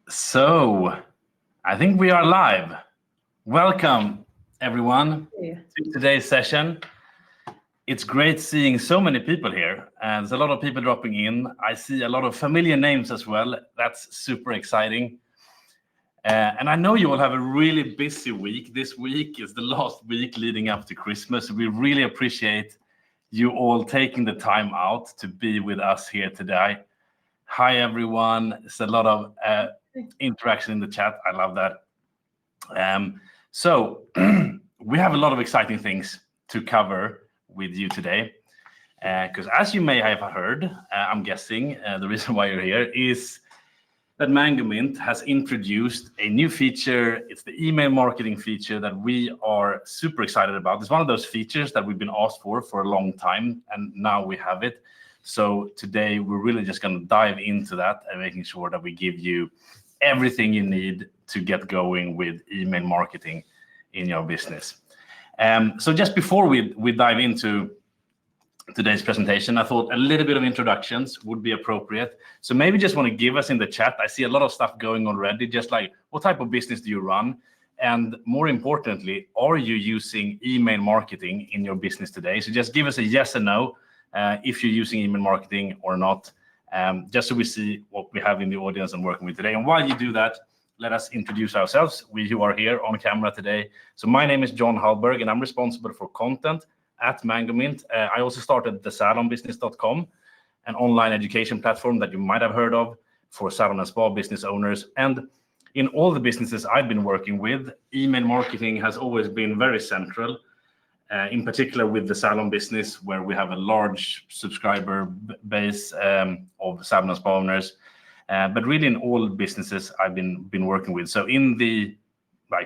So, I think we are live. Welcome, everyone, to today's session. It's great seeing so many people here, and there's a lot of people dropping in. I see a lot of familiar names as well. That's super exciting. And I know you all have a really busy week. This week is the last week leading up to Christmas. We really appreciate you all taking the time out to be with us here today. Hi, everyone. It's a lot of interaction in the chat. I love that. So we have a lot of exciting things to cover with you today. Because as you may have heard, I'm guessing the reason why you're here is that Mangomint has introduced a new feature. It's the email marketing feature that we are super excited about. It's one of those features that we've been asked for a long time, and now we have it. So today we're really just going to dive into that and making sure that we give you everything you need to get going with email marketing in your business. So just before we dive into today's presentation, I thought a little bit of introductions would be appropriate. So maybe just want to give us in the chat. I see a lot of stuff going already, just like what type of business do you run? And more importantly, are you using email marketing in your business today? So just give us a yes and no if you're using email marketing or not, just so we see what we have in the audience and working with today. And while you do that, let us introduce ourselves, we who are here on camera today. So my name is John Hallberg, and I'm responsible for content at Mangomint. I also started the salonbusiness.com, an online education platform that you might have heard of for salon and spa business owners. And in all the businesses I've been working with, email marketing has always been very central, in particular with the salon business, where we have a large subscriber base of salon and spa owners, but really in all businesses I've been working with. So in the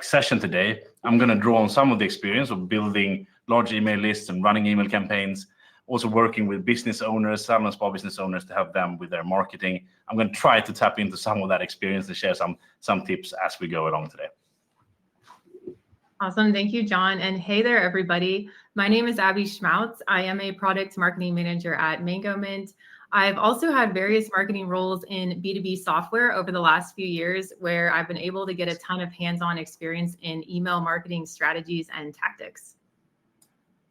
session today, I'm going to draw on some of the experience of building large email lists and running email campaigns, also working with business owners, salon and spa business owners, to help them with their marketing. I'm going to try to tap into some of that experience and share some tips as we go along today. Awesome. Thank you, John. And hey there, everybody. My name is Abby Schmautz. I am a product marketing manager at Mangomint. I've also had various marketing roles in B2B software over the last few years, where I've been able to get a ton of hands-on experience in email marketing strategies and tactics.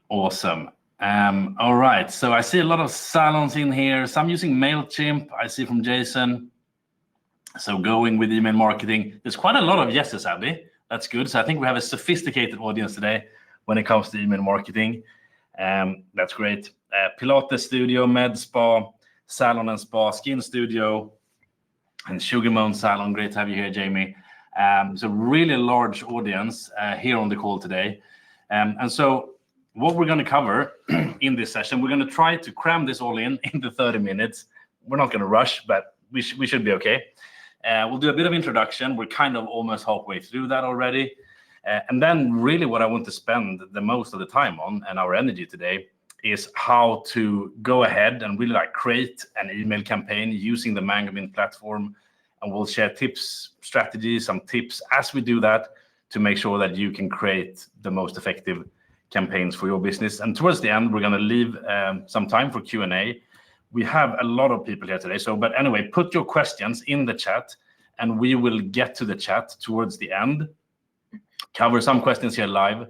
Awesome. All right. So I see a lot of salons in here. Some using MailChimp. I see from Jason. So going with email marketing. There's quite a lot of yeses, Abby. That's good. So I think we have a sophisticated audience today when it comes to email marketing. That's great. Pilates studio, med spa, salon and spa, skin studio, and Sugarmount Salon. Great to have you here, Jamie. So really large audience here on the call today. And so what we're going to cover in this session, we're going to try to cram this all in the 30 minutes. We're not going to rush, but we should be okay. We'll do a bit of introduction. We're kind of almost halfway through that already. And then really what I want to spend the most of the time on and our energy today is how to go ahead and really create an email campaign using the Mangomint platform. And we'll share tips, strategies, some tips as we do that to make sure that you can create the most effective campaigns for your business. And towards the end, we're going to leave some time for Q&A. We have a lot of people here today. But anyway, put your questions in the chat and we will get to the chat towards the end. Cover some questions here live.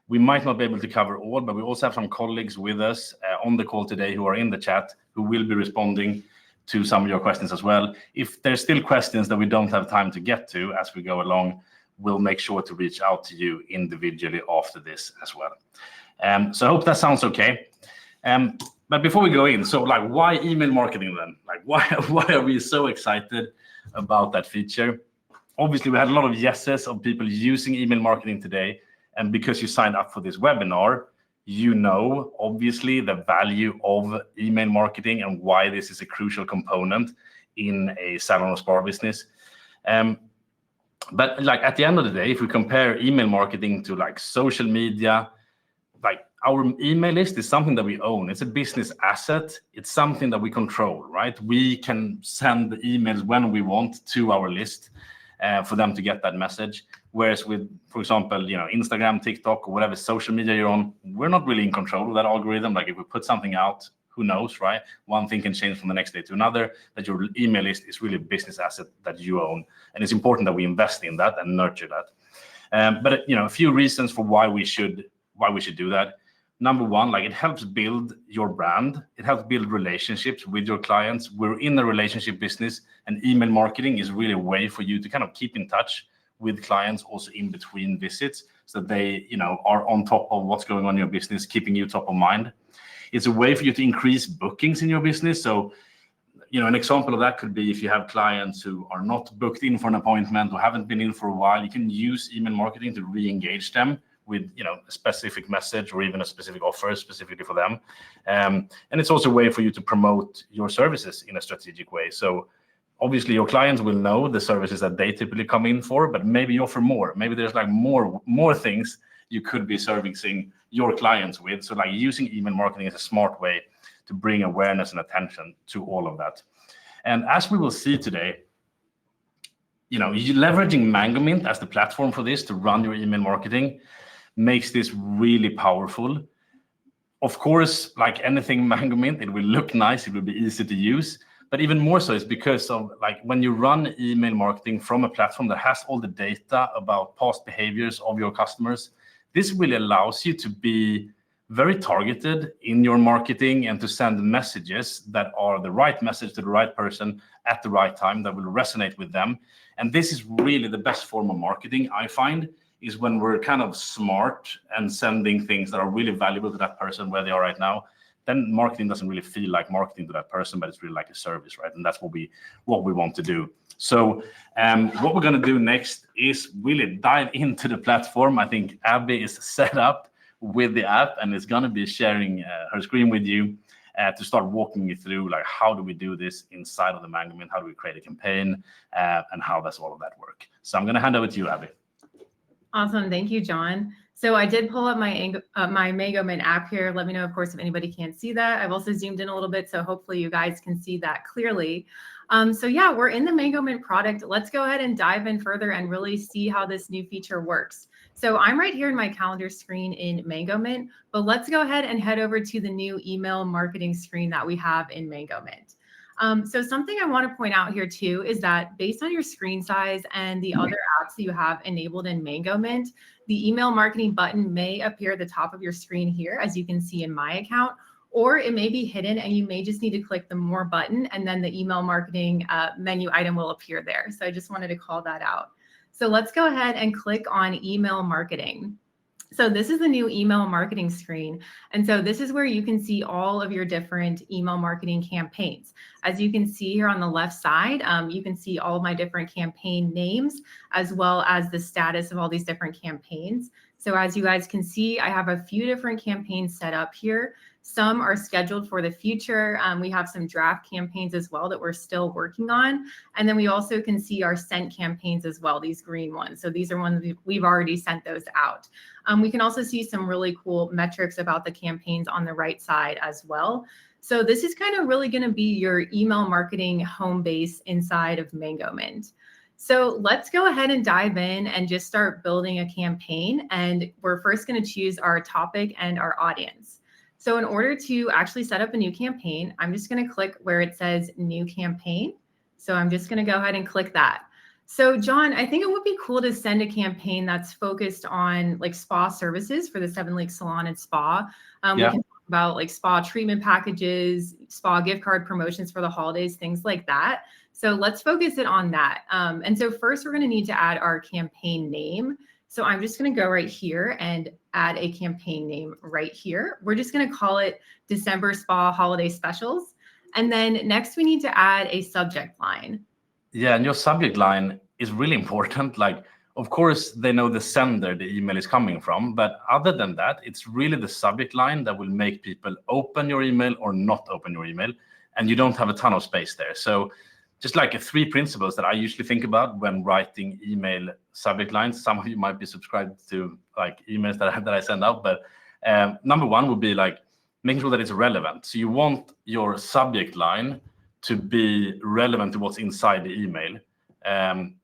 We might not be able to cover all, but we also have some colleagues with us on the call today who are in the chat who will be responding to some of your questions as well. If there's still questions that we don't have time to get to as we go along, we'll make sure to reach out to you individually after this as well. So I hope that sounds okay. But before we go in, so why email marketing then? Why are we so excited about that feature? Obviously, we had a lot of yeses of people using email marketing today. And because you signed up for this webinar, you know, obviously, the value of email marketing and why this is a crucial component in a salon or spa business. But at the end of the day, if we compare email marketing to social media, our email list is something that we own. It's a business asset. It's something that we control, right? We can send emails when we want to our list for them to get that message. Whereas with, for example, Instagram, TikTok, or whatever social media you're on, we're not really in control of that algorithm. If we put something out, who knows, right? One thing can change from the next day to another, that your email list is really a business asset that you own. And it's important that we invest in that and nurture that. But a few reasons for why we should do that. Number one, like, it helps build your brand. It helps build relationships with your clients. We're in the relationship business, and email marketing is really a way for you to kind of keep in touch with clients also in between visits, so that they are on top of what's going on in your business, keeping you top of mind. It's a way for you to increase bookings in your business. So an example of that could be if you have clients who are not booked in for an appointment or haven't been in for a while, you can use email marketing to re-engage them with a specific message or even a specific offer specifically for them. And it's also a way for you to promote your services in a strategic way. So obviously your clients will know the services that they typically come in for, but maybe you offer more. Maybe there's like more things you could be servicing your clients with. So like using email marketing is a smart way to bring awareness and attention to all of that. And as we will see today, leveraging Mangomint as the platform for this to run your email marketing makes this really powerful. Of course, like anything Mangomint, it will look nice, it will be easy to use, but even more so is because of like when you run email marketing from a platform that has all the data about past behaviors of your customers, this really allows you to be very targeted in your marketing and to send messages that are the right message to the right person at the right time that will resonate with them. And this is really the best form of marketing, I find, is when we're kind of smart and sending things that are really valuable to that person where they are right now. Then marketing doesn't really feel like marketing to that person, but it's really like a service, right? And that's what we want to do. So what we're going to do next is really dive into the platform. I think Abby is set up with the app and is going to be sharing her screen with you to start walking you through like how do we do this inside of the Mangomint, how do we create a campaign, and how does all of that work. So I'm going to hand over to you, Abby. Awesome. Thank you, John. So I did pull up my Mangomint app here. Let me know, of course, if anybody can't see that. I've also zoomed in a little bit, so hopefully you guys can see that clearly. So yeah, we're in the Mangomint product. Let's go ahead and dive in further and really see how this new feature works. So I'm right here in my calendar screen in Mangomint, but let's go ahead and head over to the new email marketing screen that we have in Mangomint. So something I want to point out here too is that based on your screen size and the other apps that you have enabled in Mangomint, the email marketing button may appear at the top of your screen here, as you can see in my account, or it may be hidden and you may just need to click the more button and then the email marketing menu item will appear there. So I just wanted to call that out. So let's go ahead and click on email marketing. So this is the new email marketing screen. And so this is where you can see all of your different email marketing campaigns. As you can see here on the left side, you can see all of my different campaign names, as well as the status of all these different campaigns. So as you guys can see, I have a few different campaigns set up here. Some are scheduled for the future. We have some draft campaigns as well that we're still working on. And then we also can see our sent campaigns as well, these green ones. So these are ones we've already sent those out. We can also see some really cool metrics about the campaigns on the right side as well. So this is kind of really going to be your email marketing home base inside of Mangomint. So let's go ahead and dive in and just start building a campaign. And we're first going to choose our topic and our audience. So in order to actually set up a new campaign, I'm just going to click where it says new campaign. So I'm just going to go ahead and click that. So John, I think it would be cool to send a campaign that's focused on like spa services for the 7 Lake Salon and Spa. We can talk about like spa treatment packages, spa gift card promotions for the holidays, things like that. So let's focus it on that. And so first we're going to need to add our campaign name. So I'm just going to go right here and add a campaign name right here. We're just going to call it December Spa Holiday Specials. And then next we need to add a subject line. Yeah, and your subject line is really important. Like, of course, they know the sender the email is coming from, but other than that, it's really the subject line that will make people open your email or not open your email, and you don't have a ton of space there. So just like 3 principles that I usually think about when writing email subject lines. Some of you might be subscribed to like emails that I send out, but number 1 would be like making sure that it's relevant. So you want your subject line to be relevant to what's inside the email.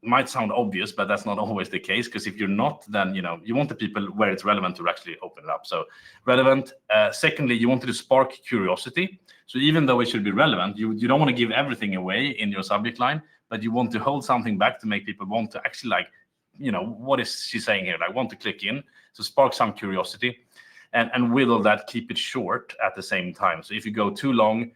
Might sound obvious, but that's not always the case, because if you're not, then you want the people where it's relevant to actually open it up. So relevant. Secondly, you want to spark curiosity. So even though it should be relevant, you don't want to give everything away in your subject line, but you want to hold something back to make people want to actually what is she saying here? Want to click in. So spark some curiosity, and with all that, keep it short at the same time. So if you go too long,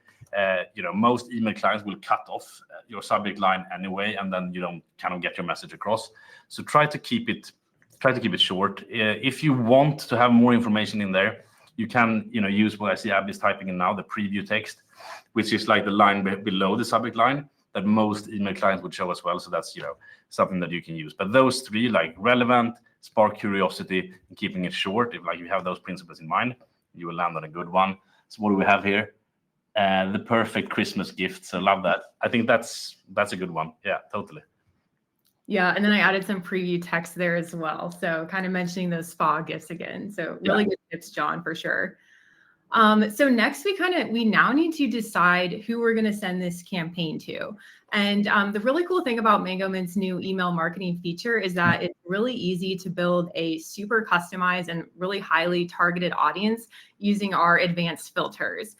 most email clients will cut off your subject line anyway, and then you don't kind of get your message across. So try to keep it short. If you want to have more information in there, you can use what I see Abby's typing in now, the preview text, which is like the line below the subject line that most email clients would show as well. So that's something that you can use. But those three, like relevant, spark curiosity, and keeping it short, if you have those principles in mind, you will land on a good one. So what do we have here? The perfect Christmas gift. So love that. I think that's a good one. Yeah, totally. Yeah, and then I added some preview text there as well. So kind of mentioning those spa gifts again. So really good tips, John, for sure. So next we now need to decide who we're going to send this campaign to. And the really cool thing about Mangomint's new email marketing feature is that it's really easy to build a super customized and really highly targeted audience using our advanced filters.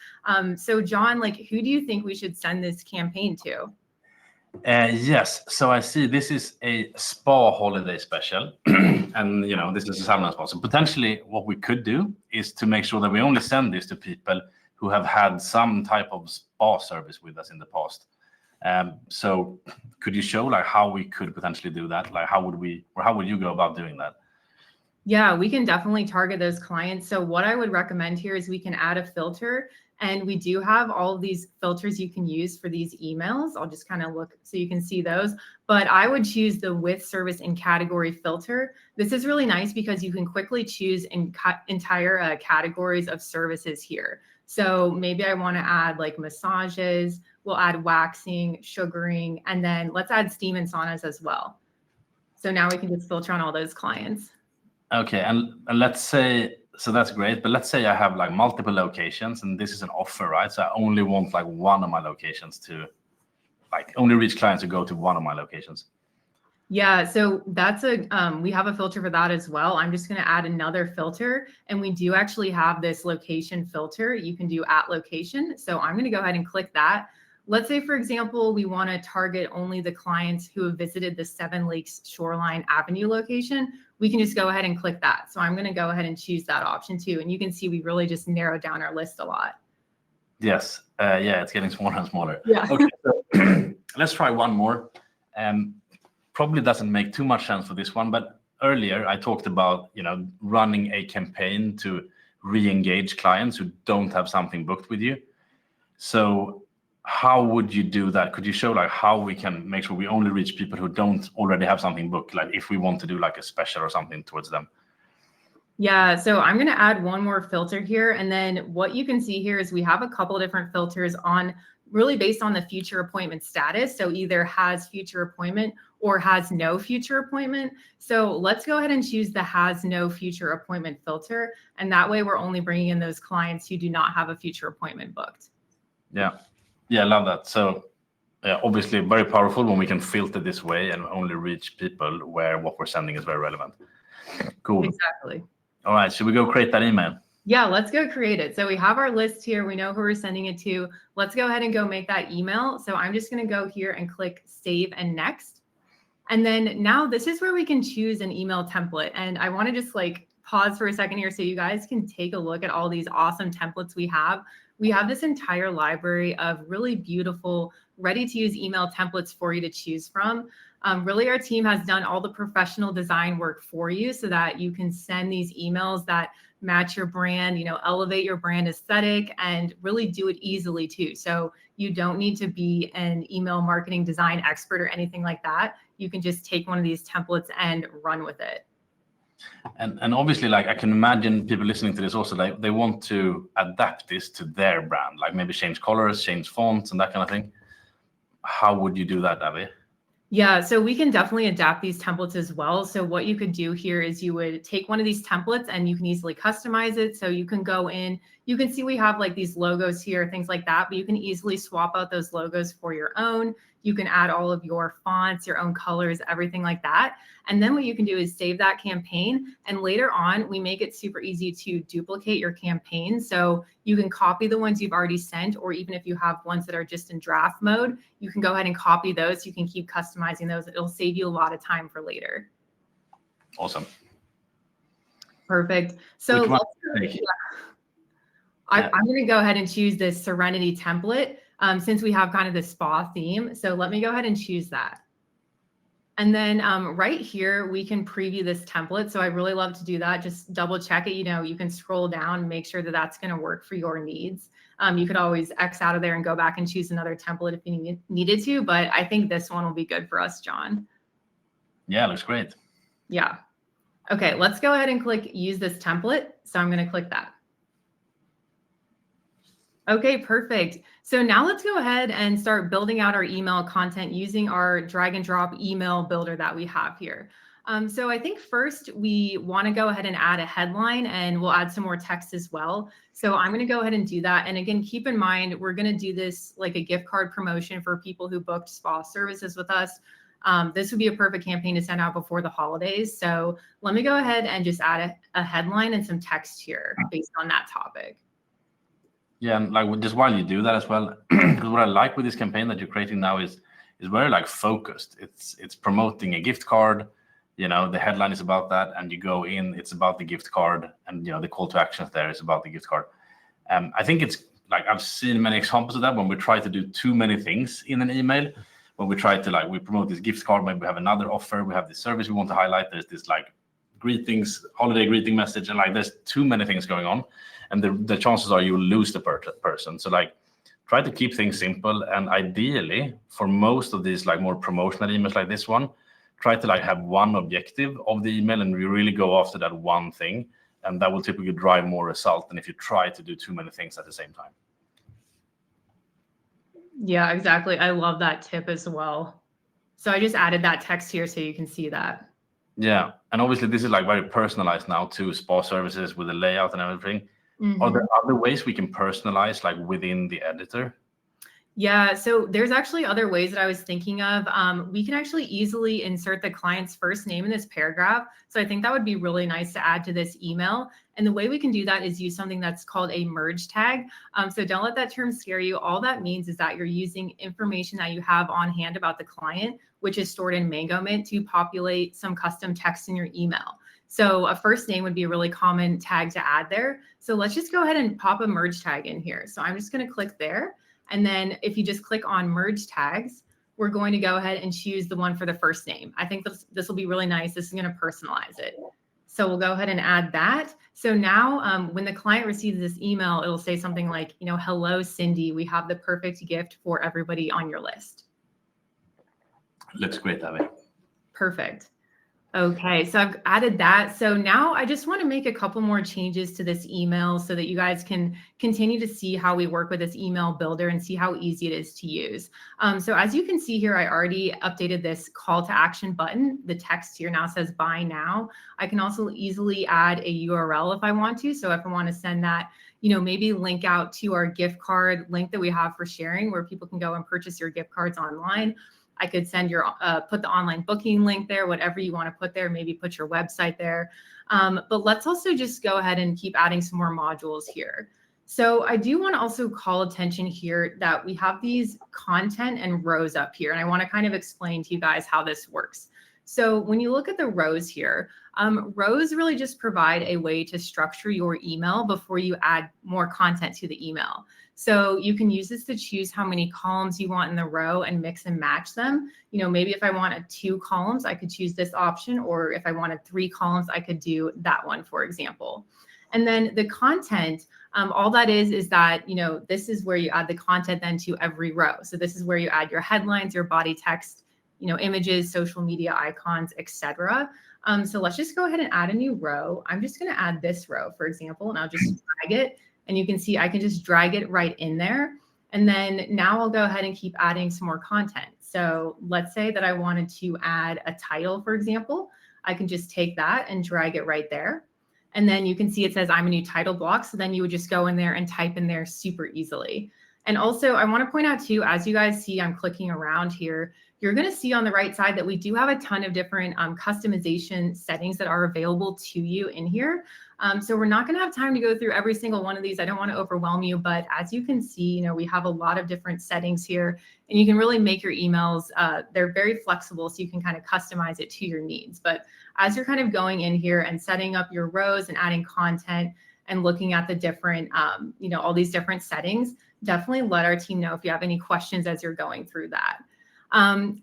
So John, who do you think we should send this campaign to? Yes, so I see this is a spa holiday special, and this is a Salon spa. So potentially, what we could do is to make sure that we only send this to people who have had some type of spa service with us in the past. So could you show how we could potentially do that? How would you go about doing that? Yeah, we can definitely target those clients. So what I would recommend here is we can add a filter, and we do have all of these filters you can use for these emails. I'll just kind of look so you can see those, but I would choose the with service and category filter. This is really nice because you can quickly choose entire categories of services here. So maybe I want to add massages, we'll add waxing, sugaring, and then let's add steam and saunas as well. So now we can just filter on all those clients. Okay, and let's say, so that's great, but let's say I have multiple locations and this is an offer, right? So I only want one of my locations to only reach clients who go to one of my locations. Yeah, so that's we have a filter for that as well. I'm just going to add another filter, and we do actually have this location filter. You can do at location. So I'm going to go ahead and click that. Let's say, for example, we want to target only the clients who have visited the Seven Lakes Shoreline Avenue location. We can just go ahead and click that. So I'm going to go ahead and choose that option too. And you can see we really just narrowed down our list a lot. Yes. Yeah, it's getting smaller and smaller. Yeah. Okay, so let's try one more. Probably doesn't make too much sense for this one, but earlier I talked about, running a campaign to re-engage clients who don't have something booked with you. So how would you do that? Could you show how we can make sure we only reach people who don't already have something booked, if we want to do a special or something towards them? Yeah, so I'm going to add one more filter here. And then what you can see here is we have a couple of different filters on really based on the future appointment status. So either has future appointment or has no future appointment. So let's go ahead and choose the has no future appointment filter. And that way we're only bringing in those clients who do not have a future appointment booked. Yeah. Yeah, I love that. So obviously very powerful when we can filter this way and only reach people where what we're sending is very relevant. Cool. Exactly. All right, should we go create that email? Yeah, let's go create it. So we have our list here. We know who we're sending it to. Let's go ahead and go make that email. So I'm just going to go here and click save and next. And then now this is where we can choose an email template. And I want to just pause for a second here so you guys can take a look at all these awesome templates we have. We have this entire library of really beautiful, ready-to-use email templates for you to choose from. Really, our team has done all the professional design work for you so that you can send these emails that match your brand, elevate your brand aesthetic, and really do it easily too. So you don't need to be an email marketing design expert or anything like that. You can just take one of these templates and run with it. And obviously, I can imagine people listening to this also, they want to adapt this to their brand, maybe change colors, change fonts, and that kind of thing. How would you do that, Abby? Yeah, so we can definitely adapt these templates as well. So what you could do here is you would take one of these templates and you can easily customize it. So you can go in, you can see we have these logos here, things like that, but you can easily swap out those logos for your own. You can add all of your fonts, your own colors, everything like that. And then what you can do is save that campaign. And later on, we make it super easy to duplicate your campaign. So you can copy the ones you've already sent, or even if you have ones that are just in draft mode, you can go ahead and copy those. You can keep customizing those. It'll save you a lot of time for later. Awesome. Perfect. So I'm going to go ahead and choose this Serenity template since we have kind of the spa theme. So let me go ahead and choose that. And then right here, we can preview this template. So I really love to do that. Just double check it. You know, you can scroll down and make sure that that's going to work for your needs. You could always X out of there and go back and choose another template if you needed to. But I think this one will be good for us, John. Yeah, looks great. Yeah. Okay, let's go ahead and click use this template. So I'm going to click that. Okay, perfect. So now let's go ahead and start building out our email content using our drag and drop email builder that we have here. So I think first we want to go ahead and add a headline, and we'll add some more text as well. So I'm going to go ahead and do that. And again, keep in mind, we're going to do this like a gift card promotion for people who booked spa services with us. This would be a perfect campaign to send out before the holidays. So let me go ahead and just add a headline and some text here based on that topic. Yeah, and like just while you do that as well, because what I like with this campaign that you're creating now is very like focused. It's promoting a gift card. You know, the headline is about that, and you go in, it's about the gift card, and you know the call to actions there is about the gift card. I think it's like I've seen many examples of that when we try to do too many things in an email. When we try to we promote this gift card, maybe we have another offer, we have this service we want to highlight. There's this like greetings, holiday greeting message, and like there's too many things going on. And the chances are you'll lose the person. So like try to keep things simple. And ideally, for most of these like more promotional emails like this one, try to like have one objective of the email and you really go after that one thing. And that will typically drive more result than if you try to do too many things at the same time. Yeah, exactly. I love that tip as well. So I just added that text here so you can see that. Yeah. And obviously this is like very personalized now to spa services with the layout and everything. Mm-hmm. Are there other ways we can personalize like within the editor? Yeah, so there's actually other ways that I was thinking of. We can actually easily insert the client's first name in this paragraph. So I think that would be really nice to add to this email. And the way we can do that is use something that's called a merge tag. So don't let that term scare you. All that means is that you're using information that you have on hand about the client, which is stored in Mangomint, to populate some custom text in your email. So a first name would be a really common tag to add there. So let's just go ahead and pop a merge tag in here. So I'm just going to click there. And then if you just click on merge tags, we're going to go ahead and choose the one for the first name. I think this will be really nice. This is going to personalize it. So we'll go ahead and add that. So now when the client receives this email, it'll say something like, you know, hello, Cindy, we have the perfect gift for everybody on your list. Looks great, Abby. Perfect. Okay, so I've added that. So now I just want to make a couple more changes to this email so that you guys can continue to see how we work with this email builder and see how easy it is to use. So as you can see here, I already updated this call to action button. The text here now says buy now. I can also easily add a URL if I want to. So if I want to send that, you know, maybe link out to our gift card link that we have for sharing where people can go and purchase your gift cards online. I could send your, put the online booking link there, whatever you want to put there, maybe put your website there. But let's also just go ahead and keep adding some more modules here. So I do want to also call attention here that we have these content and rows up here. And I want to kind of explain to you guys how this works. So when you look at the rows here, rows really just provide a way to structure your email before you add more content to the email. So you can use this to choose how many columns you want in the row and mix and match them. You know, maybe if I wanted 2 columns, I could choose this option, or if I wanted 3 columns, I could do that one, for example. And then the content, all that is that, you know, this is where you add the content then to every row. So this is where you add your headlines, your body text, you know, images, social media icons, etc. So let's just go ahead and add a new row. I'm just going to add this row, for example, and I'll just drag it. And you can see I can just drag it right in there. And then now I'll go ahead and keep adding some more content. So let's say that I wanted to add a title, for example. I can just take that and drag it right there. And then you can see it says I'm a new title block. So then you would just go in there and type in there super easily. And also I want to point out too, as you guys see, I'm clicking around here, you're going to see on the right side that we do have a ton of different customization settings that are available to you in here. So we're not going to have time to go through every single one of these. I don't want to overwhelm you, but as you can see, you know, we have a lot of different settings here, and you can really make your emails, they're very flexible, so you can kind of customize it to your needs. But as you're kind of going in here and setting up your rows and adding content and looking at the different, you know, all these different settings, definitely let our team know if you have any questions as you're going through that.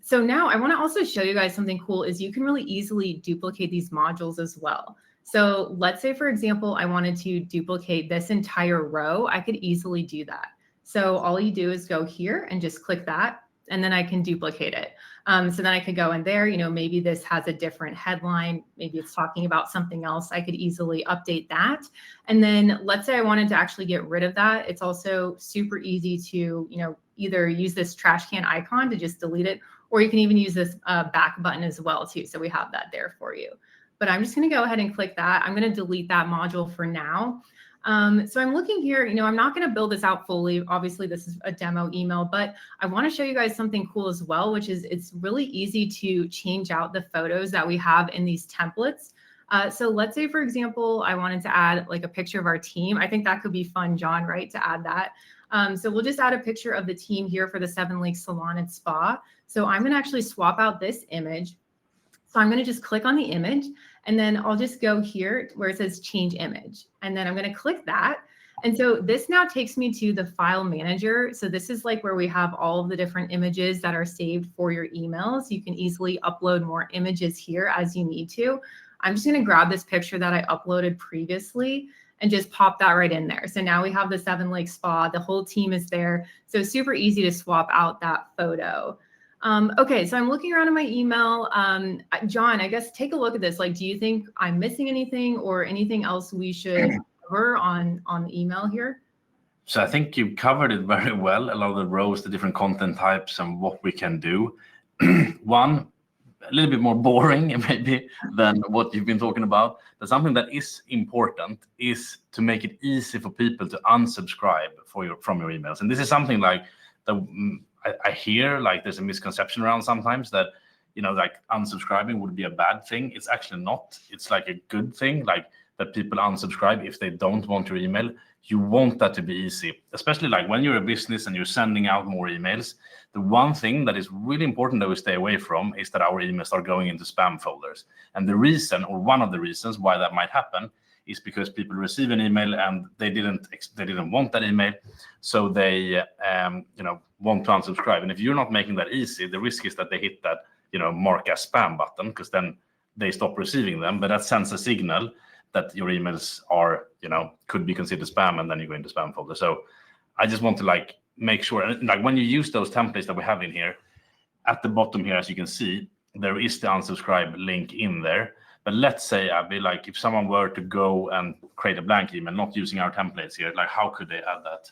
So now I want to also show you guys something cool is you can really easily duplicate these modules as well. So let's say, for example, I wanted to duplicate this entire row. I could easily do that. So all you do is go here and just click that, and then I can duplicate it. So then I could go in there, you know, maybe this has a different headline. Maybe it's talking about something else. I could easily update that. And then let's say I wanted to actually get rid of that. It's also super easy to, you know, either use this trash can icon to just delete it, or you can even use this back button as well too. So we have that there for you. But I'm just going to go ahead and click that. I'm going to delete that module for now. So I'm looking here, you know, I'm not going to build this out fully. Obviously, this is a demo email, but I want to show you guys something cool as well, which is it's really easy to change out the photos that we have in these templates. So let's say, for example, I wanted to add like a picture of our team. I think that could be fun, John, right, to add that. So we'll just add a picture of the team here for the 7 Lakes Salon and Spa. So I'm going to actually swap out this image. So I'm going to just click on the image, and then I'll just go here where it says change image. And then I'm going to click that. And so this now takes me to the file manager. So this is like where we have all of the different images that are saved for your emails. You can easily upload more images here as you need to. I'm just going to grab this picture that I uploaded previously and just pop that right in there. So now we have the 7 Lakes Spa, the whole team is there. So it's super easy to swap out that photo. Okay, so I'm looking around in my email. John, I guess take a look at this. Like, do you think I'm missing anything or anything else we should cover on the email here? So I think you've covered it very well, a lot of the rows, the different content types, and what we can do. One, a little bit more boring maybe than what you've been talking about, but something that is important is to make it easy for people to unsubscribe from your emails. And this is something like I hear like there's a misconception around sometimes that, you know, like unsubscribing would be a bad thing. It's actually not. It's like a good thing, like that people unsubscribe if they don't want your email. You want that to be easy, especially like when you're a business and you're sending out more emails. The one thing that is really important that we stay away from is that our emails are going into spam folders. And the reason, or one of the reasons why that might happen, is because people receive an email and they didn't want that email, so they you know, want to unsubscribe. And if you're not making that easy, the risk is that they hit that, you know, mark as spam button, because then they stop receiving them. But that sends a signal that your emails are, you know, could be considered spam, and then you go into spam folder. So I just want to like make sure, and like when you use those templates that we have in here, at the bottom here, as you can see, there is the unsubscribe link in there. But let's say, Abby, like if someone were to go and create a blank email, not using our templates here, like how could they add that?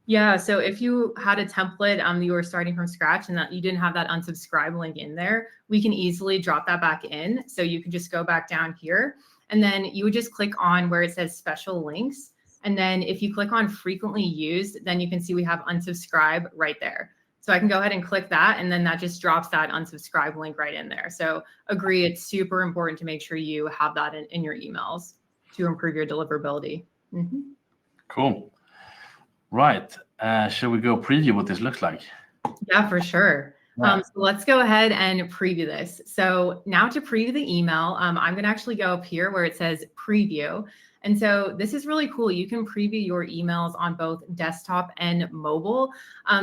Yeah, so if you had a template you were starting from scratch and that you didn't have that unsubscribe link in there, we can easily drop that back in. So you can just go back down here, and then you would just click on where it says special links. And then if you click on frequently used, then you can see we have unsubscribe right there. So I can go ahead and click that, and then that just drops that unsubscribe link right in there. So agree, it's super important to make sure you have that in your emails to improve your deliverability. Mm-hmm. Cool. Right. Shall we go preview what this looks like? Yeah, for sure. Yeah. So let's go ahead and preview this. So now to preview the email, I'm going to actually go up here where it says preview. And so this is really cool. You can preview your emails on both desktop and mobile.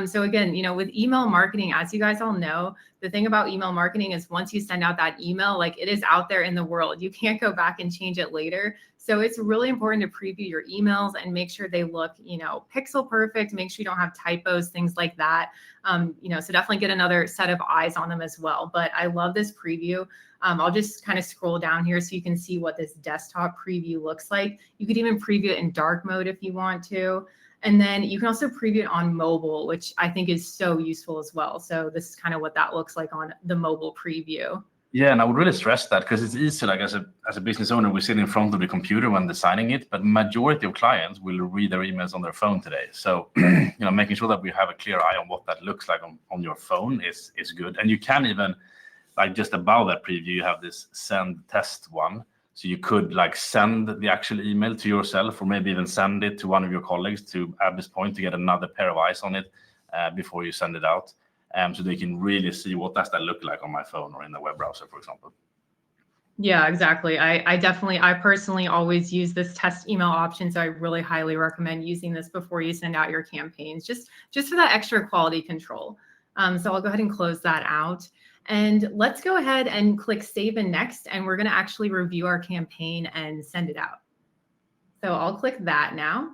So again, you know, with email marketing, as you guys all know, the thing about email marketing is once you send out that email, like it is out there in the world. You can't go back and change it later. So it's really important to preview your emails and make sure they look, you know, pixel perfect, make sure you don't have typos, things like that. You know, so definitely get another set of eyes on them as well. But I love this preview. I'll just kind of scroll down here so you can see what this desktop preview looks like. You could even preview it in dark mode if you want to. And then you can also preview it on mobile, which I think is so useful as well. So this is kind of what that looks like on the mobile preview. Yeah, and I would really stress that because it's easy, like as a business owner, we sit in front of the computer when designing it, but majority of clients will read their emails on their phone today. So, making sure that we have a clear eye on what that looks like on your phone is good. And you can even, like just above that preview, you have this send test one. So you could like send the actual email to yourself, or maybe even send it to one of your colleagues to at this point to get another pair of eyes on it before you send it out. So they can really see what does that look like on my phone or in the web browser, for example. Yeah, exactly. I personally always use this test email option. So I really highly recommend using this before you send out your campaigns, just for that extra quality control. So I'll go ahead and close that out. And let's go ahead and click Save and Next, and we're going to actually review our campaign and send it out. So I'll click that now.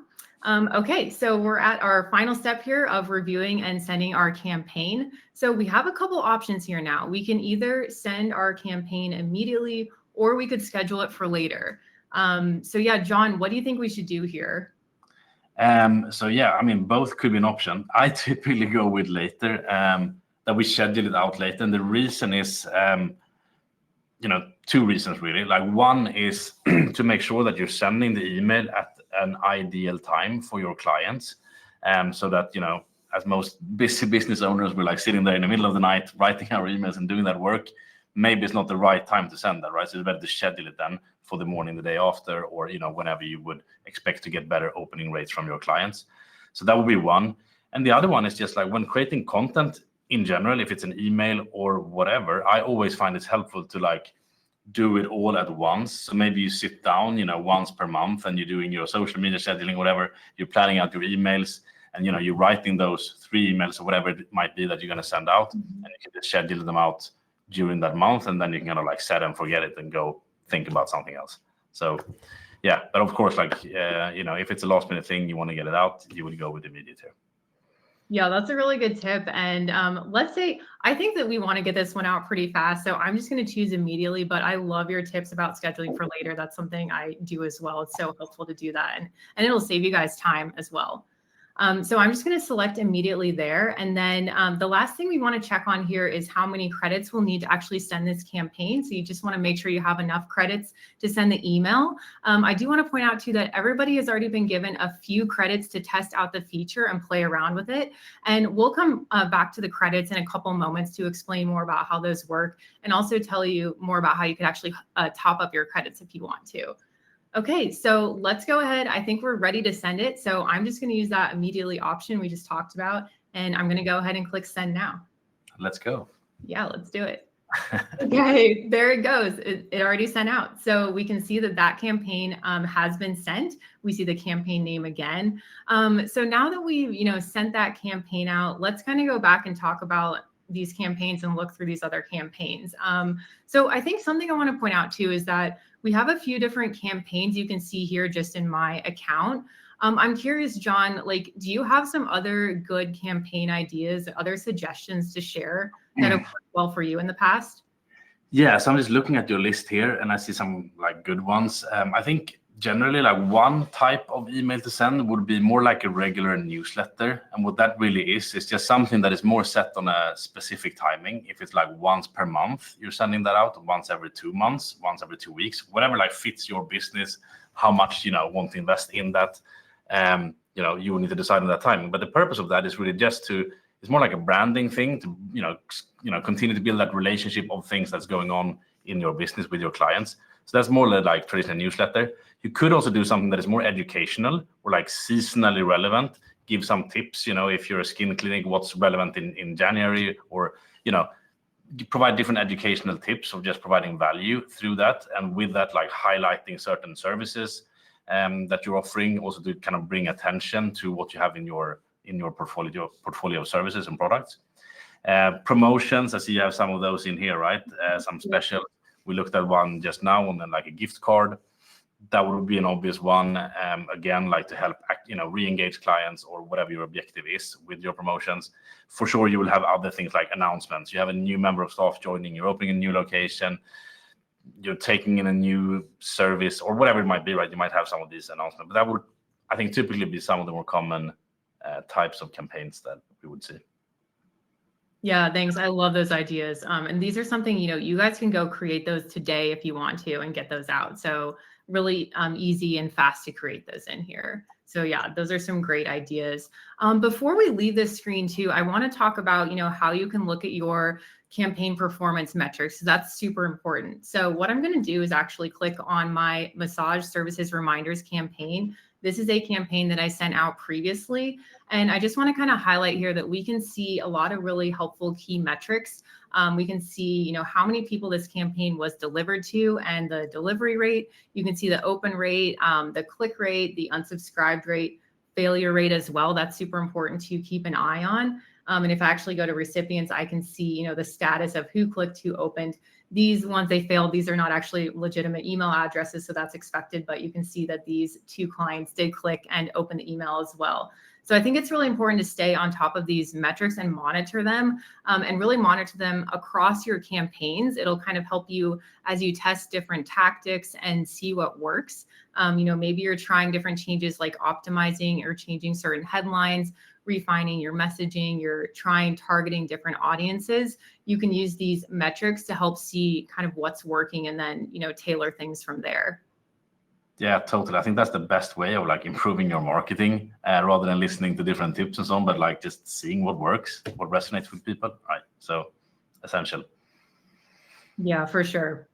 Okay, so we're at our final step here of reviewing and sending our campaign. So we have a couple options here now. We can either send our campaign immediately, or we could schedule it for later. So yeah, John, what do you think we should do here? So yeah, I mean, both could be an option. I typically go with later, that we schedule it out later. And the reason is, two reasons really. Like one is to make sure that you're sending the email at an ideal time for your clients. So that, as most busy business owners, we're like sitting there in the middle of the night, writing our emails and doing that work. Maybe it's not the right time to send that, right? So it's better to schedule it then for the morning, the day after, or, whenever you would expect to get better opening rates from your clients. So that would be one. And the other one is just like when creating content in general, if it's an email or whatever, I always find it's helpful to like do it all at once. So maybe you sit down, once per month, and you're doing your social media scheduling, whatever, you're planning out your emails, and you're writing those 3 emails or whatever it might be that you're going to send out, and you can just schedule them out during that month, and then you can kind of like set and forget it and go think about something else. So yeah, but of course, like if it's a last minute thing, you want to get it out, you would go with immediate here. Yeah, that's a really good tip. And let's say, I think that we want to get this one out pretty fast. So I'm just going to choose immediately, but I love your tips about scheduling for later. That's something I do as well. It's so helpful to do that. And it'll save you guys time as well. So I'm just going to select immediately there. And then the last thing we want to check on here is how many credits we'll need to actually send this campaign. So you just want to make sure you have enough credits to send the email. I do want to point out too that everybody has already been given a few credits to test out the feature and play around with it. And we'll come back to the credits in a couple moments to explain more about how those work, and also tell you more about how you can actually top up your credits if you want to. Okay, so let's go ahead. I think we're ready to send it. So I'm just going to use that immediately option we just talked about, and I'm going to go ahead and click send now. Let's go. Yeah, let's do it. Okay, there it goes. It already sent out. So we can see that campaign has been sent. We see the campaign name again. So now that we've sent that campaign out, let's kind of go back and talk about these campaigns and look through these other campaigns. So I think something I want to point out too is that we have a few different campaigns you can see here just in my account. I'm curious, John, like, do you have some other good campaign ideas, other suggestions to share that have worked well for you in the past? Yeah, so I'm just looking at your list here, and I see some like good ones. I think generally like one type of email to send would be more like a regular newsletter. And what that really is just something that is more set on a specific timing. If it's like once per month, you're sending that out, once every 2 months, once every 2 weeks, whatever like fits your business, how much want to invest in that. You will need to decide on that timing. But the purpose of that is really just it's more like a branding thing to continue to build that relationship of things that's going on in your business with your clients. So that's more like traditional newsletter. You could also do something that is more educational or like seasonally relevant. Give some tips, if you're a skin clinic, what's relevant in January, or provide different educational tips of just providing value through that, and with that like highlighting certain services that you're offering, also to kind of bring attention to what you have in your portfolio of services and products. Promotions, I see you have some of those in here, right? Some special. We looked at one just now, and then like a gift card. That would be an obvious one. Again, like to help re-engage clients or whatever your objective is with your promotions. For sure, you will have other things like announcements. You have a new member of staff joining, you're opening a new location, you're taking in a new service, or whatever it might be, right? You might have some of these announcements, but that would, I think, typically be some of the more common types of campaigns that we would see. Yeah, thanks. I love those ideas. And these are something, you guys can go create those today if you want to and get those out. So really easy and fast to create those in here. So yeah, those are some great ideas. Before we leave this screen too, I want to talk about, how you can look at your campaign performance metrics. So that's super important. So what I'm going to do is actually click on my massage services reminders campaign. This is a campaign that I sent out previously. And I just want to kind of highlight here that we can see a lot of really helpful key metrics. We can see, how many people this campaign was delivered to and the delivery rate. You can see the open rate, the click rate, the unsubscribed rate, failure rate as well. That's super important to keep an eye on. And if I actually go to recipients, I can see, the status of who clicked, who opened. These ones, they failed. These are not actually legitimate email addresses, so that's expected, but you can see that these 2 clients did click and open the email as well. So I think it's really important to stay on top of these metrics and monitor them, and really monitor them across your campaigns. It'll kind of help you as you test different tactics and see what works. Maybe you're trying different changes like optimizing or changing certain headlines, refining your messaging, you're trying targeting different audiences. You can use these metrics to help see kind of what's working and then, tailor things from there. Yeah, totally. I think that's the best way of like improving your marketing, rather than listening to different tips and so on, but like just seeing what works, what resonates with people, right? So essential. Yeah, for sure.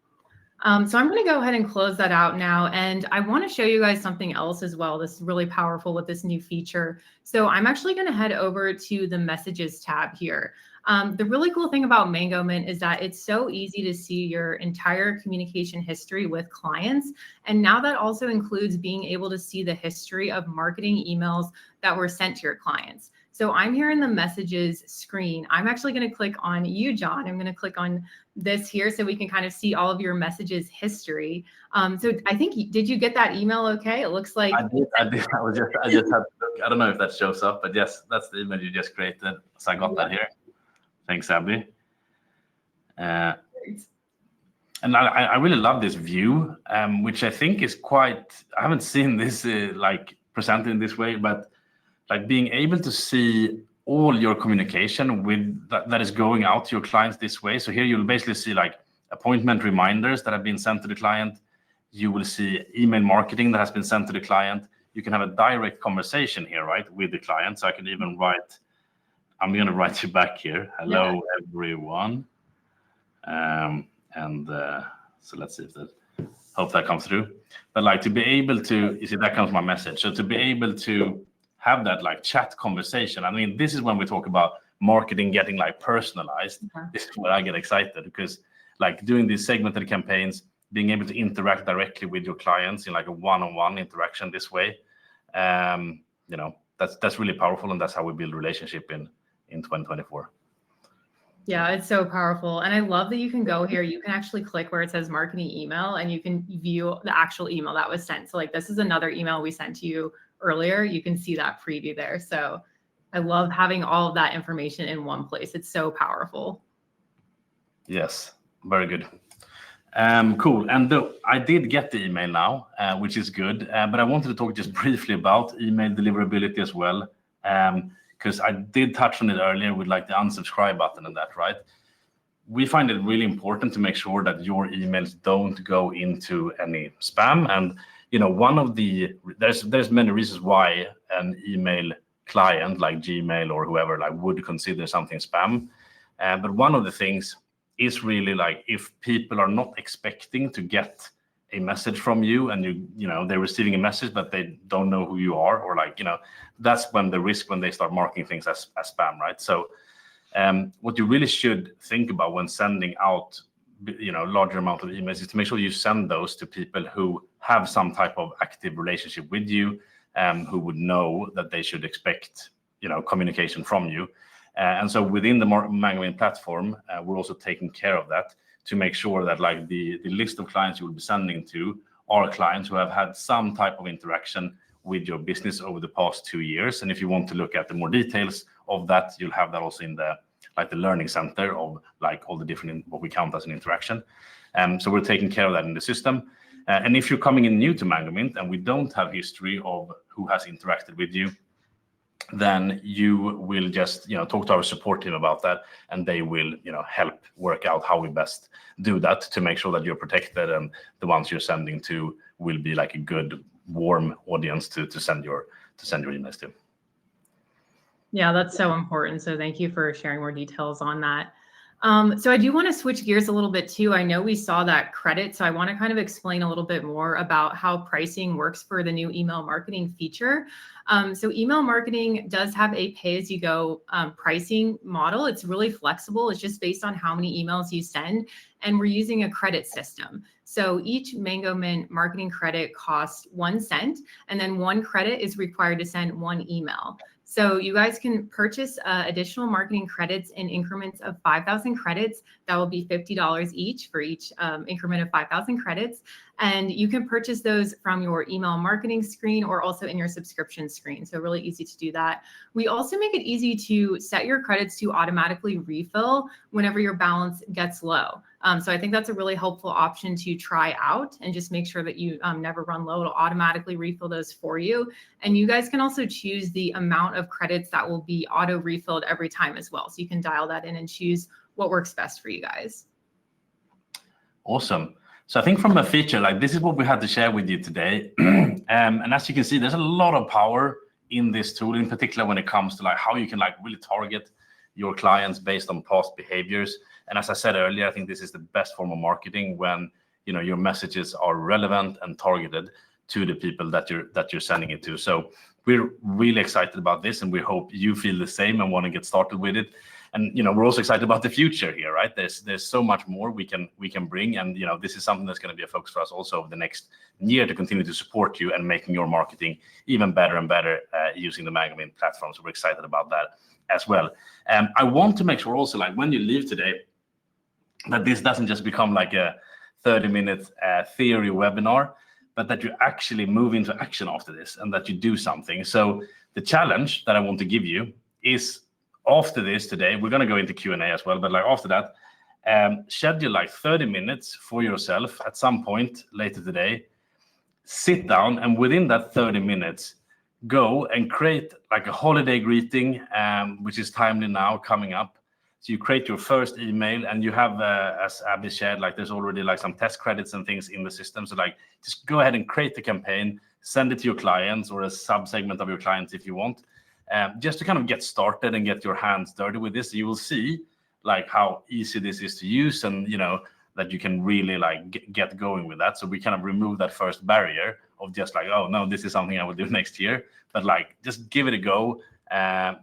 So I'm going to go ahead and close that out now. And I want to show you guys something else as well. This is really powerful with this new feature. So I'm actually going to head over to the messages tab here. The really cool thing about Mangomint is that it's so easy to see your entire communication history with clients. And now that also includes being able to see the history of marketing emails that were sent to your clients. So I'm here in the messages screen. I'm actually going to click on you, John. I'm going to click on this here so we can kind of see all of your messages history. So I think, did you get that email okay? It looks like I did. I just had to look. I don't know if that shows up, but yes, that's the email you just created. So I got that here. Thanks, Abby. And I really love this view, which I think is quite, I haven't seen this like presented in this way, but like being able to see all your communication with that is going out to your clients this way. So here you'll basically see like appointment reminders that have been sent to the client. You will see email marketing that has been sent to the client. You can have a direct conversation here, right, with the client. So I can even write, I'm going to write you back here. Hello, everyone. So let's see if that, hope that comes through. But like to be able to, you see that comes my message. So to be able to have that like chat conversation. I mean, this is when we talk about marketing getting like personalized. This is where I get excited, because like doing these segmented campaigns, being able to interact directly with your clients in like a one-on-one interaction this way, that's really powerful, and that's how we build relationship in 2024. Yeah, it's so powerful. And I love that you can go here. You can actually click where it says marketing email and you can view the actual email that was sent. So like this is another email we sent to you earlier. You can see that preview there. So I love having all of that information in one place. It's so powerful. Yes, very good. Cool. And I did get the email now, which is good. But I wanted to talk just briefly about email deliverability as well. Because I did touch on it earlier with like the unsubscribe button and that, right? We find it really important to make sure that your emails don't go into any spam. And one of there's many reasons why an email client like Gmail or whoever like would consider something spam. But one of the things is really like if people are not expecting to get a message from you, and they're receiving a message but they don't know who you are, or like that's when the risk, when they start marking things as spam, right? So what you really should think about when sending out larger amount of emails is to make sure you send those to people who have some type of active relationship with you, who would know that they should expect communication from you. And so within the Mangomint platform, we're also taking care of that to make sure that like the list of clients you will be sending to are clients who have had some type of interaction with your business over the past 2 years. And if you want to look at the more details of that, you'll have that also in the learning center of like all the different what we count as an interaction. So we're taking care of that in the system. And if you're coming in new to Mangomint and we don't have history of who has interacted with you, then you will just talk to our support team about that, and they will help work out how we best do that to make sure that you're protected and the ones you're sending to will be like a good warm audience to send your emails to. Yeah, that's so important. So thank you for sharing more details on that. So I do want to switch gears a little bit too. I know we saw that credit, so I want to kind of explain a little bit more about how pricing works for the new email marketing feature. So email marketing does have a pay-as-you-go pricing model. It's really flexible. It's just based on how many emails you send, and we're using a credit system. So each Mangomint marketing credit costs 1 cent, and then 1 credit is required to send 1 email. So you guys can purchase additional marketing credits in increments of 5,000 credits. That will be $50 each for each increment of 5,000 credits. And you can purchase those from your email marketing screen or also in your subscription screen. So really easy to do that. We also make it easy to set your credits to automatically refill whenever your balance gets low. So I think that's a really helpful option to try out, and just make sure that you never run low. It'll automatically refill those for you. And you guys can also choose the amount of credits that will be auto refilled every time as well. So you can dial that in and choose what works best for you guys. Awesome. So I think from a feature, like this is what we had to share with you today. And as you can see, there's a lot of power in this tool, in particular when it comes to like how you can like really target your clients based on past behaviors. And as I said earlier, I think this is the best form of marketing when your messages are relevant and targeted to the people that you're sending it to. So we're really excited about this, and we hope you feel the same and want to get started with it. And we're also excited about the future here, right? There's so much more we can bring, and this is something that's going to be a focus for us also over the next year, to continue to support you and making your marketing even better and better using the Mangomint platform. So we're excited about that as well. I want to make sure also, like when you leave today, that this doesn't just become like a 30-minute theory webinar, but that you actually move into action after this and that you do something. So the challenge that I want to give you is, after this today, we're going to go into Q&A as well, but like after that, schedule like 30 minutes for yourself at some point later today. Sit down, and within that 30 minutes, go and create like a holiday greeting, which is timely now coming up. So you create your first email, and you have, as Abby shared, like there's already like some test credits and things in the system. So like just go ahead and create the campaign, send it to your clients or a subsegment of your clients if you want, just to kind of get started and get your hands dirty with this. You will see like how easy this is to use, and that you can really like get going with that. So we kind of remove that first barrier of just like, oh no, this is something I will do next year, but like just give it a go,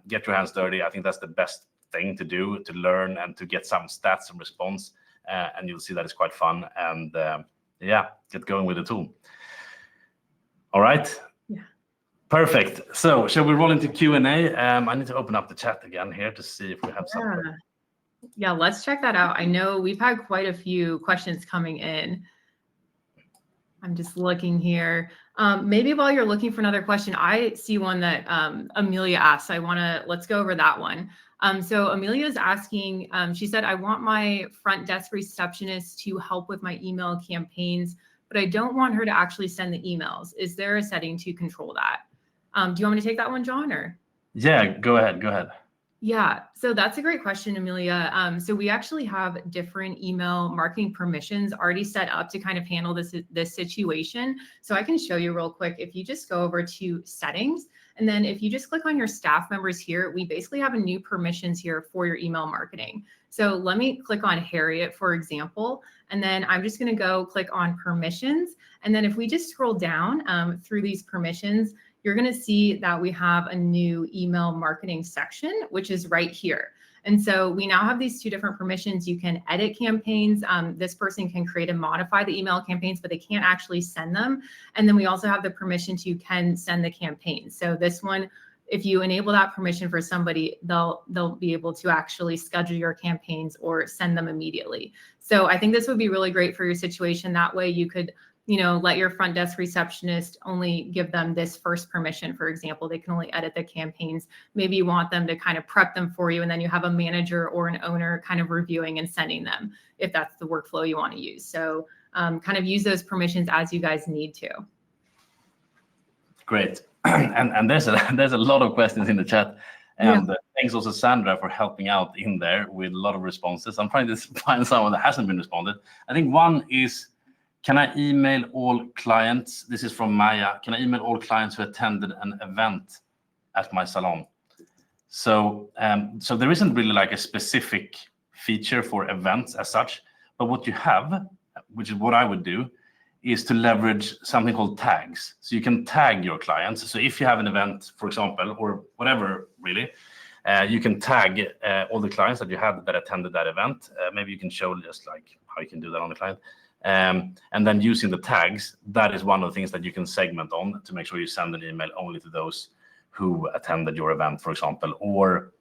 get your hands dirty. I think that's the best thing to do, to learn and to get some stats and response, and you'll see that it's quite fun. And yeah, get going with the tool. All right. Yeah. Perfect. So shall we roll into Q&A? I need to open up the chat again here to see if we have something. Yeah, let's check that out. I know we've had quite a few questions coming in. I'm just looking here. Maybe while you're looking for another question, I see one that Amelia asked. So let's go over that one. So Amelia is asking, she said, I want my front desk receptionist to help with my email campaigns, but I don't want her to actually send the emails. Is there a setting to control that? Do you want me to take that one, John, or? Yeah, go ahead. Yeah, so that's a great question, Amelia. So we actually have different email marketing permissions already set up to kind of handle this situation. So I can show you real quick. If you just go over to settings, and then if you just click on your staff members here, we basically have a new permissions here for your email marketing. So let me click on Harriet, for example, and then I'm just going to go click on permissions. And then if we just scroll down through these permissions, you're going to see that we have a new email marketing section, which is right here. And so we now have these 2 different permissions. You can edit campaigns. This person can create and modify the email campaigns, but they can't actually send them. And then we also have the permission to can send the campaigns. So this one, if you enable that permission for somebody, they'll be able to actually schedule your campaigns or send them immediately. So I think this would be really great for your situation. That way you could let your front desk receptionist only give them this first permission. For example, they can only edit the campaigns. Maybe you want them to kind of prep them for you, and then you have a manager or an owner kind of reviewing and sending them if that's the workflow you want to use. So kind of use those permissions as you guys need to. Great. and there's a lot of questions in the chat. And thanks also Sandra for helping out in there with a lot of responses. I'm trying to find someone that hasn't been responded. I think one is, can I email all clients? This is from Maya. Can I email all clients who attended an event at my salon? So, so there isn't really like a specific feature for events as such, but what you have, which is what I would do, is to leverage something called tags. So you can tag your clients. So if you have an event, for example, or whatever, really, you can tag all the clients that you had that attended that event. Maybe you can show just like how you can do that on the client. And then using the tags, that is one of the things that you can segment on to make sure you send an email only to those who attended your event, for example, or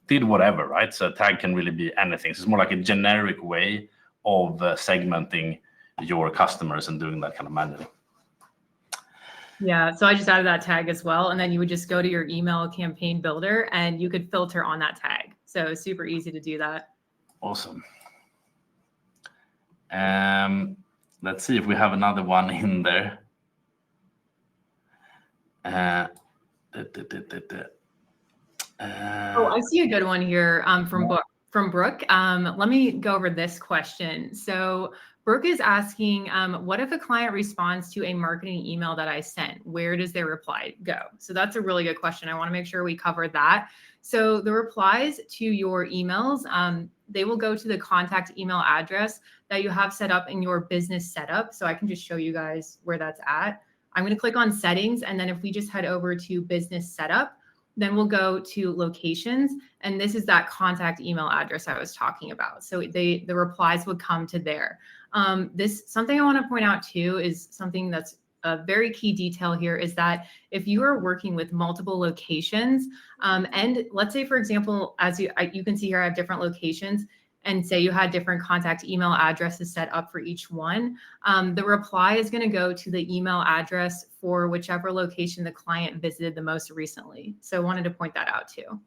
did whatever, right? So a tag can really be anything. So it's more like a generic way of segmenting your customers and doing that kind of manually. Yeah, so I just added that tag as well. And then you would just go to your email campaign builder and you could filter on that tag. So super easy to do that. Awesome. Let's see if we have another one in there. Oh, I see a good one here from Brooke. Let me go over this question. So Brooke is asking, what if a client responds to a marketing email that I sent? Where does their reply go? So that's a really good question. I want to make sure we cover that. So the replies to your emails, they will go to the contact email address that you have set up in your business setup. So I can just show you guys where that's at. I'm going to click on settings. And then if we just head over to business setup, then we'll go to locations. And this is that contact email address I was talking about. So the replies would come to there. Something I want to point out too is something that's a very key detail here is that if you are working with multiple locations, and let's say, for example, as you can see here, I have different locations, and say you had different contact email addresses set up for each one, the reply is going to go to the email address for whichever location the client visited the most recently. So I wanted to point that out too.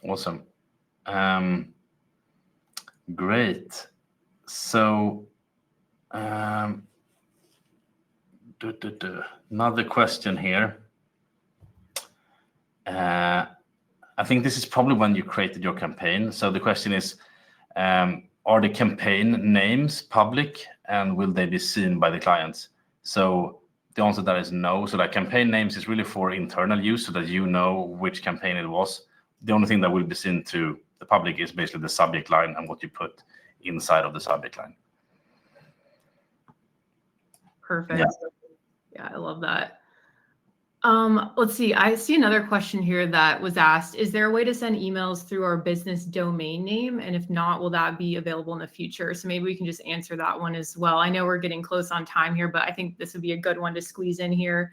Awesome. Great. So another question here. I think this is probably when you created your campaign. So the question is, are the campaign names public and will they be seen by the clients? So the answer to that is no. So like campaign names is really for internal use so that you know which campaign it was. The only thing that will be seen to the public is basically the subject line and what you put inside of the subject line. Perfect. Yeah, I love that. Let's see. I see another question here that was asked. Is there a way to send emails through our business domain name? And if not, will that be available in the future? So maybe we can just answer that one as well. I know we're getting close on time here, but I think this would be a good one to squeeze in here.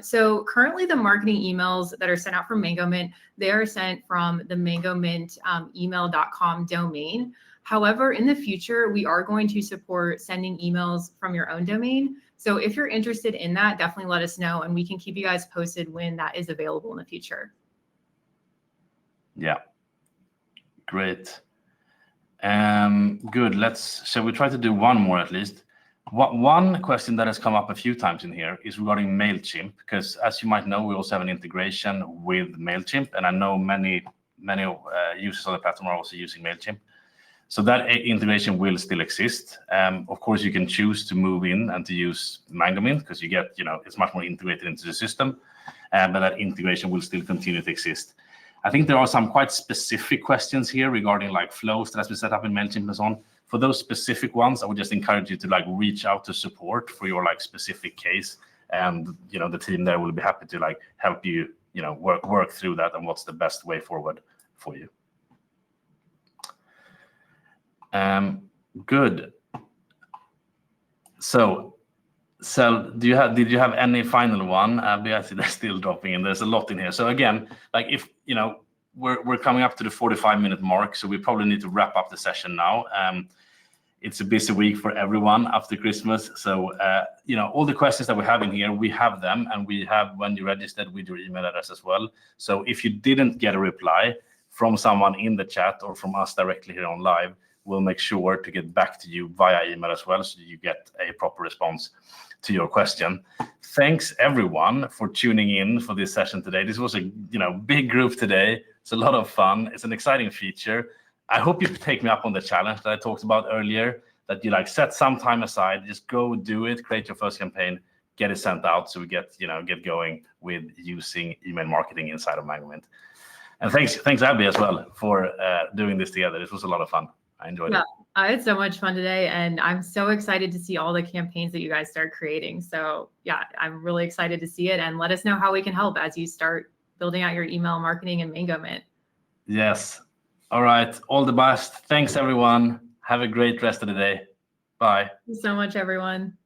So currently the marketing emails that are sent out from Mangomint, they are sent from the Mangomint email.com domain. However, in the future, we are going to support sending emails from your own domain. So if you're interested in that, definitely let us know and we can keep you guys posted when that is available in the future. Yeah, great. Good. Shall we try to do one more at least? One question that has come up a few times in here is regarding MailChimp, because as you might know, we also have an integration with MailChimp, and I know many users of the platform are also using MailChimp. So that integration will still exist. Of course, you can choose to move in and to use Mangomint because you get, it's much more integrated into the system, but that integration will still continue to exist. I think there are some quite specific questions here regarding like flows that has been set up in MailChimp and so on. For those specific ones, I would just encourage you to like reach out to support for your like specific case, and the team there will be happy to like help you, work through that and what's the best way forward for you. Good. So did you have any final one? I see they're still dropping in. There's a lot in here. So again, like if we're coming up to the 45-minute mark, so we probably need to wrap up the session now. It's a busy week for everyone after Christmas. So all the questions that we have in here, we have them, and we have when you registered with your email address as well. So if you didn't get a reply from someone in the chat or from us directly here on live, we'll make sure to get back to you via email as well, so you get a proper response. to your question. Thanks everyone for tuning in for this session today. This was a big group today. It's a lot of fun. It's an exciting feature. I hope you take me up on the challenge that I talked about earlier, that you set some time aside, just go do it, create your first campaign, get it sent out, so we get going with using email marketing inside of Mangomint. And thanks Abby as well for doing this together. This was a lot of fun. I enjoyed it. I had so much fun today, and I'm so excited to see all the campaigns that you guys start creating. So yeah, I'm really excited to see it, and let us know how we can help as you start building out your email marketing in Mangomint. Yes. All right. All the best. Thanks everyone. Have a great rest of the day. Bye. Thank you so much, everyone.